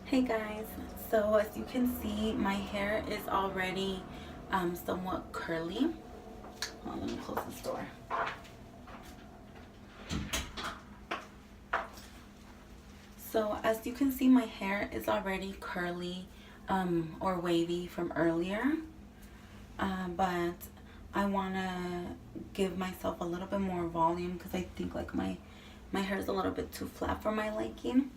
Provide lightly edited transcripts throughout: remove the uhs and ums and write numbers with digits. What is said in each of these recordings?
Hey guys, so as you can see, my hair is already somewhat curly. Oh, let me close this door. So as you can see, my hair is already curly or wavy from earlier, but I want to give myself a little bit more volume because I think like my hair is a little bit too flat for my liking.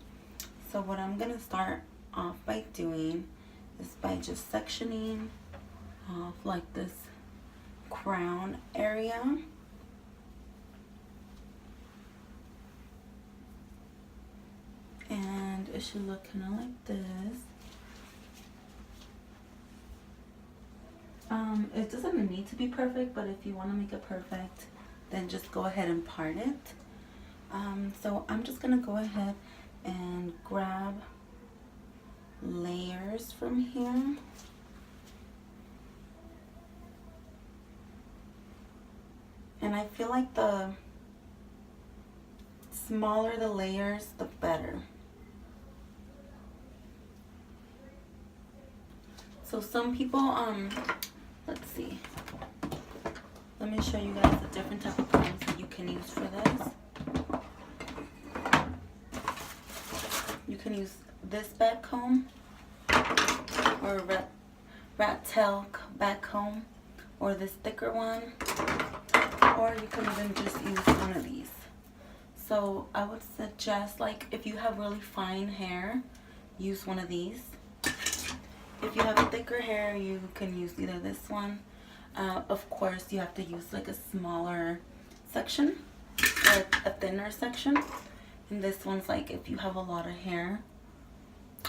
So what I'm going to start off by doing is by just sectioning off like this crown area. And it should look kind of like this. It doesn't need to be perfect, but if you want to make it perfect, then just go ahead and part it. So I'm just going to go ahead and grab layers from here. And I feel like the smaller the layers, the better. So some people, let's see. Let me show you guys the different type of combs that you can use for this. You can use this back comb or rat tail back comb, or this thicker one, or you can even just use one of these. So I would suggest, like, if you have really fine hair, use one of these. If you have thicker hair, you can use either this one. Of course, you have to use like a smaller section or a thinner section. And this one's like if you have a lot of hair,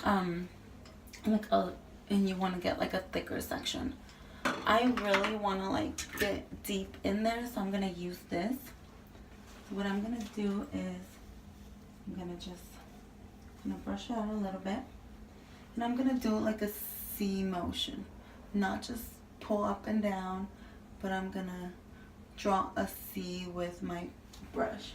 and you want to get like a thicker section. I really want to like get deep in there, so I'm gonna use this. So what I'm gonna do is I'm gonna brush it out a little bit, and I'm gonna do like a C motion, not just pull up and down, but I'm gonna draw a C with my brush.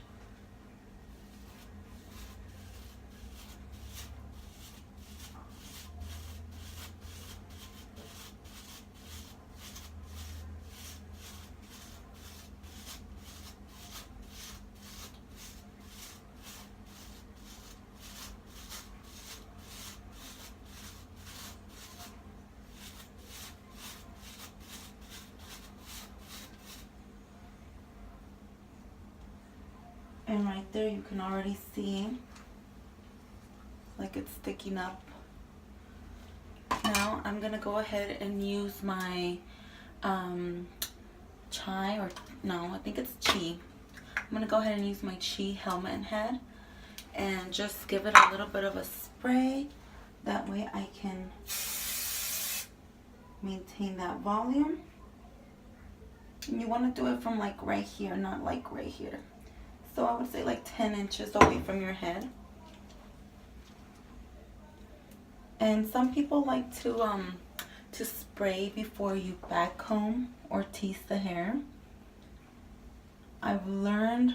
And right there you can already see like it's sticking up. Now I'm gonna go ahead and use my chai, or no, I think it's chi. I'm gonna go ahead and use my chi helmet head and just give it a little bit of a spray. That way I can maintain that volume. And you want to do it from like right here, not like right here. So I would say like 10 inches away from your head. And some people like to spray before you back comb or tease the hair. I've learned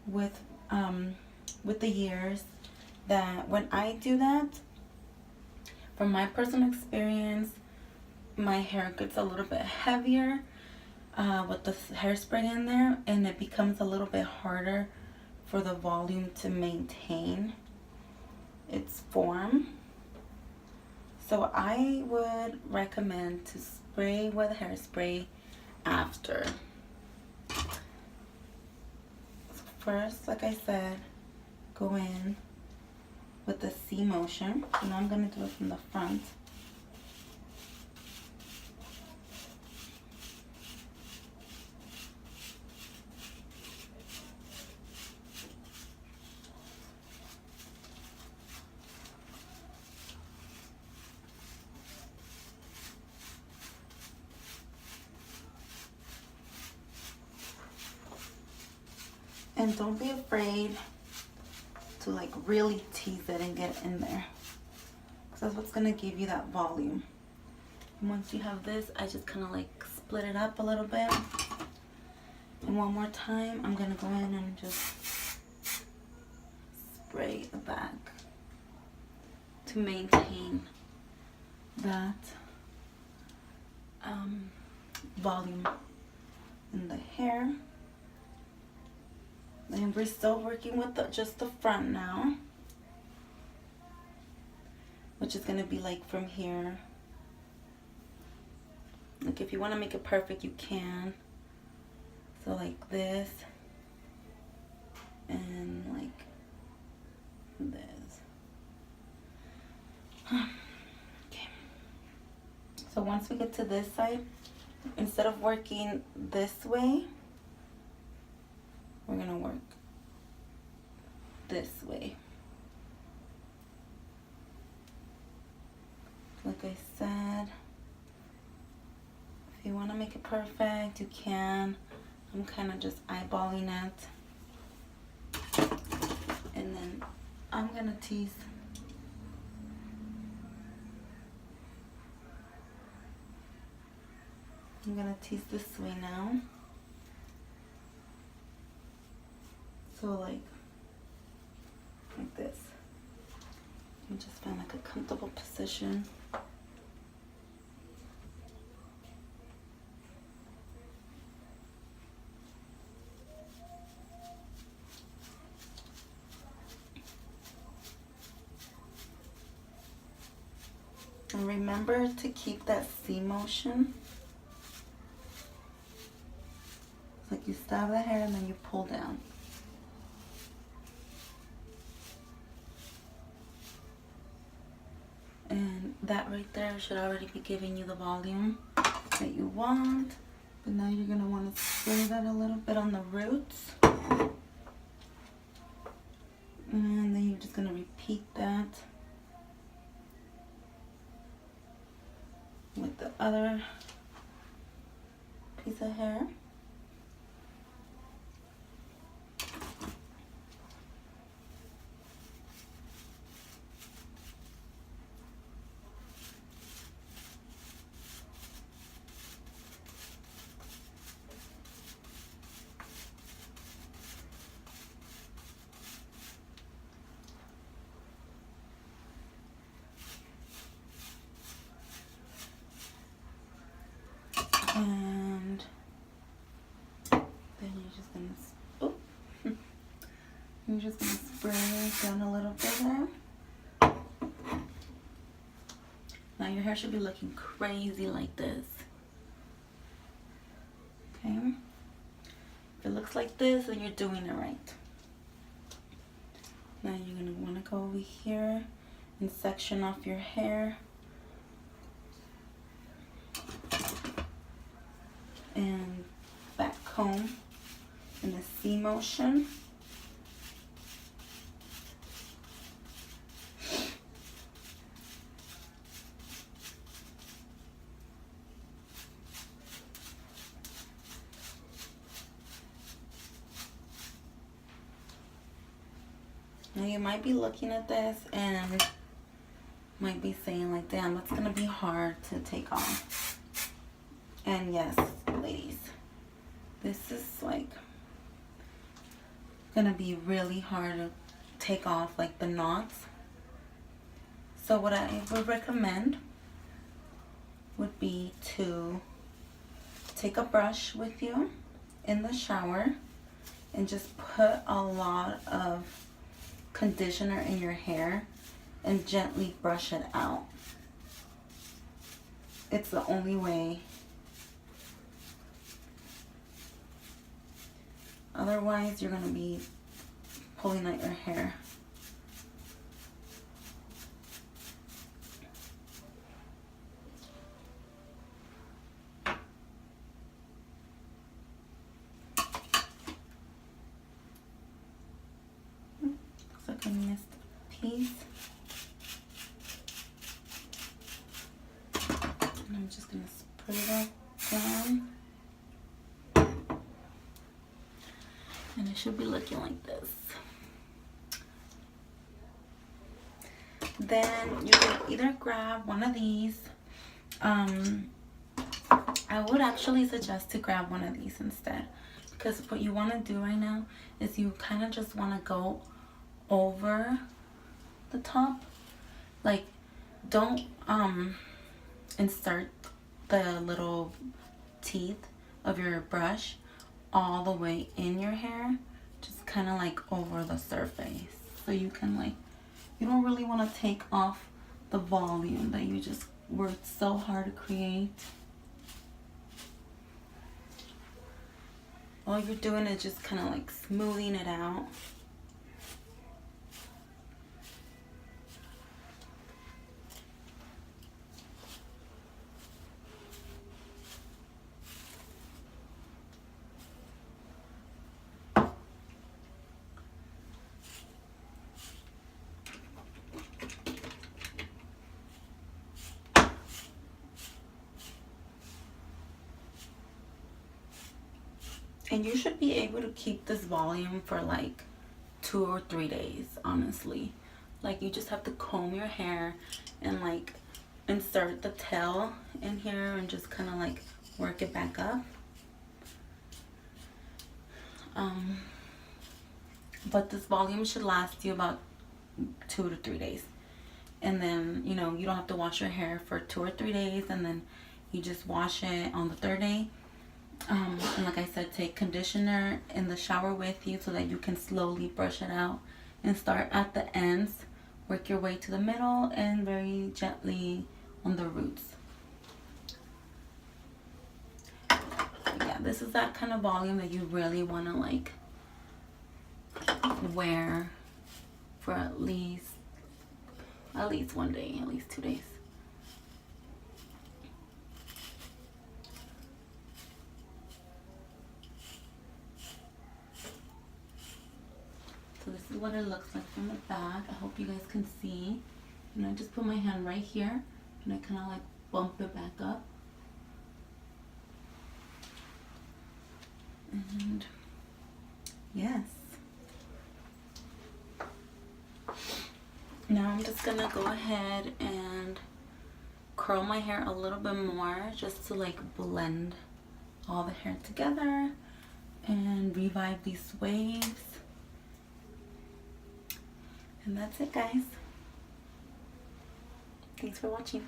with the years that when I do that, from my personal experience, my hair gets a little bit heavier with the hairspray in there, and it becomes a little bit harder for the volume to maintain its form. So I would recommend to spray with hairspray after. So first, like I said, go in with the C motion, and I'm going to do it from the front. And don't be afraid to like really tease it and get it in there, because that's what's going to give you that volume. And once you have this, I just kind of like split it up a little bit. And one more time, I'm going to go in and just spray the back. to maintain that volume in the hair. And we're still working with just the front now, which is going to be like from here. Like if you want to make it perfect, you can. So like this and like this. Okay. So once we get to this side, instead of working this way, we're gonna work this way. Like I said, if you want to make it perfect, you can. I'm kind of just eyeballing it. And then I'm gonna tease. I'm gonna tease this way now. So like this. You just find like a comfortable position. And remember to keep that C motion. It's like you stab the hair and then you pull down. And that right there should already be giving you the volume that you want. But now you're going to want to spray that a little bit on the roots. And then you're just going to repeat that with the other piece of hair. And then you're just gonna, oh, you're just gonna spray it down a little bit there. Now your hair should be looking crazy like this. Okay. If it looks like this, then you're doing it right. Now you're gonna wanna go over here and section off your hair. And back comb in a C motion. Now you might be looking at this and might be saying like, damn, that's gonna be hard to take off. And yes, ladies, this is like gonna be really hard to take off, like the knots. So what I would recommend would be to take a brush with you in the shower and just put a lot of conditioner in your hair and gently brush it out. It's the only way. Otherwise, you're gonna be pulling out your hair. Looks like I missed a piece. And I'm just gonna spray that down. And it should be looking like this. Then you can either grab one of these. I would actually suggest to grab one of these instead. Because what you want to do right now is you kind of just want to go over the top Like, don't insert the little teeth of your brush all the way in your hair. Just kind of like over the surface, so you can like, you don't really want to take off the volume that you just worked so hard to create. All you're doing is just kind of like smoothing it out. And you should be able to keep this volume for like 2 or 3 days, honestly. Like, you just have to comb your hair and like insert the tail in here and just kind of like work it back up. But this volume should last you about 2 to 3 days. And then, you know, you don't have to wash your hair for 2 or 3 days, and then you just wash it on the 3rd day. And like I said, take conditioner in the shower with you so that you can slowly brush it out and start at the ends, work your way to the middle, and very gently on the roots. Yeah, this is that kind of volume that you really want to like wear for at least 1 day, at least 2 days. So this is what it looks like from the back. I hope you guys can see. And I just put my hand right here and I kind of like bump it back up. And yes. Now I'm just gonna go ahead and curl my hair a little bit more just to like blend all the hair together and revive these waves. And that's it, guys. Thanks for watching.